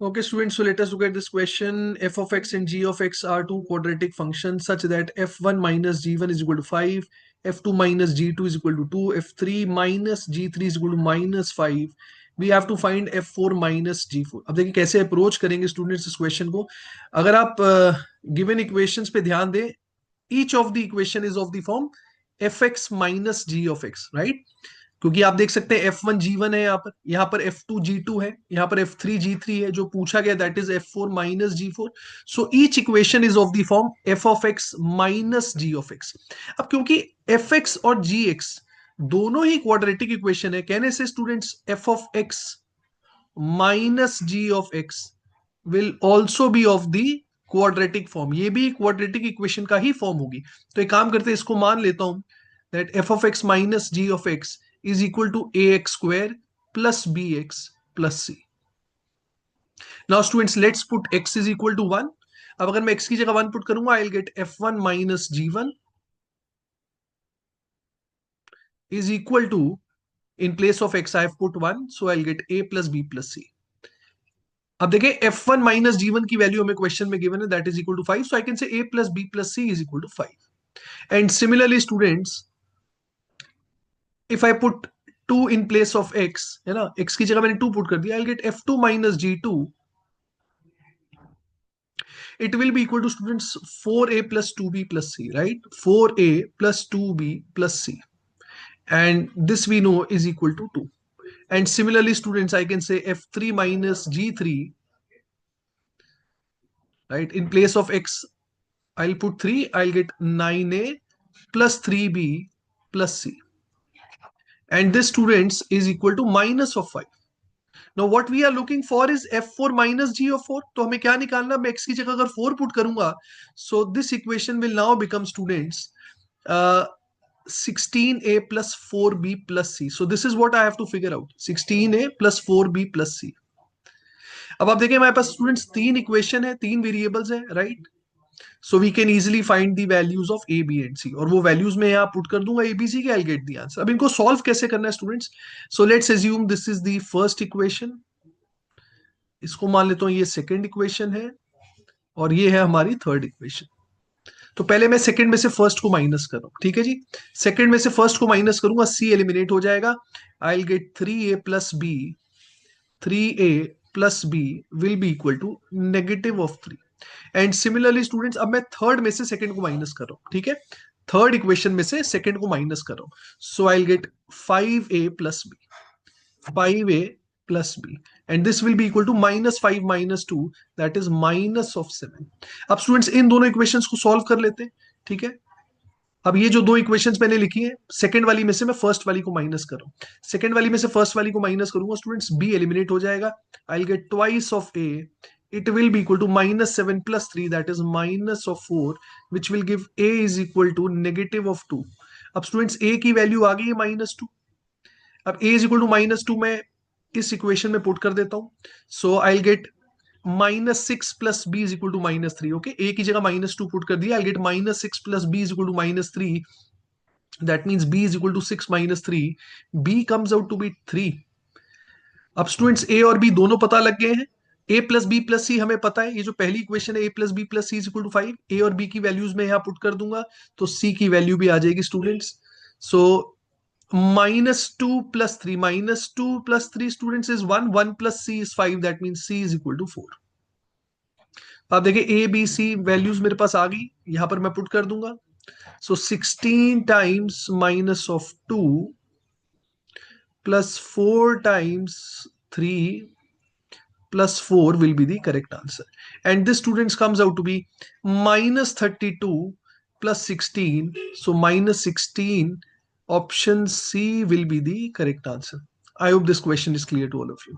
Okay, students, so let us look at this question. F of x and g of x are two quadratic functions such that f1 minus g1 is equal to 5, f2 minus g2 is equal to 2, f3 minus g3 is equal to minus 5. We have to find f4 minus g4. अब देखिए कैसे approach करेंगे students इस question को. अगर आप given equations पे ध्यान दें, each of the equation is of the form F X minus G of X, right. क्योंकि आप देख सकते हैं F1 G1 है, यहाँ पर F2 G2 है, यहाँ पर F3 G3 है. जो पूछा गया that is F4 minus G4. So each equation is of the form f of x minus g of x. अब क्योंकि fx और gx दोनों ही क्वाड्रेटिक इक्वेशन है, कहने से students f of x minus g of x will also be of the quadratic form. ये भी quadratic equation का ही फॉर्म होगी. तो एक काम करते हैं, इसको मान लेता हूं that f of x minus g of x is equal to ax square plus bx plus c. Now students, let's put x is equal to 1. अब अगर मैं x की जगह 1 पुट करूंगा, I'll get f1 minus g1 is equal to, in place of x I have put 1, so I'll get a plus b plus c. अब देखिए f1 minus g1 की value हमें क्वेश्चन में गिवन है, that is equal to 5, so I can say a plus b plus c is equal to 5. And similarly students, if I put 2 in place of x, है ना, x की जगह मैंने 2 put कर दिया, I'll get f2 minus g2. It will be equal to students 4a plus 2b plus c, right? 4a plus 2b plus c, and this we know is equal to 2. And similarly students, I can say f3 minus g3, right? In place of x I'll put 3, I'll get 9a plus 3b plus c, and this students is equal to minus of 5. Now what we are looking for is f4 minus g of 4. तो हमें क्या निकालना, मैं x की जगह अगर 4 put करूंगा, so this equation will now become students 16a plus 4b plus c. So this is what I have to figure out, 16a plus 4b plus c. अब आप देखिए हमारे पास स्टूडेंट्स तीन इक्वेशन है, तीन वेरिएबल्स है, right. So we can easily find the values of A B and C, और वो वैल्यूज में यहाँ पुट कर दूंगा एबीसी के, आई गेट द आंसर. अब इनको सॉल्व कैसे करना है students. So let's assume this is the first equation, इसको मान लेता हूं ये सेकंड इक्वेशन है, और ये है हमारी थर्ड इक्वेशन. तो पहले मैं सेकंड में से फर्स्ट को माइनस कर रहा हूं, ठीक है जी. सेकंड में से फर्स्ट को माइनस करूंगा, सी एलिमिनेट हो जाएगा, I will get 3a plus B, 3a plus B will be equal to negative of 3. And similarly students, अब मैं थर्ड में से सेकंड को माइनस कर रहा हूं, ठीक है. थर्ड इक्वेशन में से सेकंड को माइनस कर रहा हूं, so I will get 5a plus b, 5a plus b, and this will be equal to minus 5 minus 2, that is minus of 7. अब स्टूडेंट्स इन दोनों इक्वेशंस को सॉल्व कर लेते हैं, ठीक है. अब ये जो दो इक्वेशंस मैंने लिखी है, सेकंड वाली में से मैं फर्स्ट वाली को माइनस कर रहा हूं, सेकंड वाली में से फर्स्ट वाली को माइनस करूंगा स्टूडेंट्स, b एलिमिनेट हो जाएगा, I will gate twice of a, it will be equal to minus 7 plus 3, that is minus of 4, which will give a is equal to negative of 2. अब students a की value आ गई है -2. अब a is equal to -2 मैं इस equation में put कर देता हूं, so I will get -6 plus b is equal to -3. Okay, a की जगह -2 पुट कर दिया, I get -6 plus b is equal to -3. That means b is equal to 6 -3. b comes out to b 3. अब students a और b दोनों पता लग गए हैं. a plus B plus C हमें पता है, ये जो पहली इक्वेशन है a plus B plus C is equal to 5. a और b की वैल्यूज में यहां पुट कर दूंगा, तो c की वैल्यू भी आ जाएगी students. So -2 plus 3, -2 plus 3 students is 1, 1 plus c is 5, that means c is equal to 4. आप देखिए a b c वैल्यूज मेरे पास आ गई, यहां पर मैं पुट कर दूंगा. सो 16 times minus of 2 plus 4 times 3 plus 4 will be the correct answer, and this students comes out to be -32 plus 16, so -16. Option C will be the correct answer. I hope this question is clear to all of you.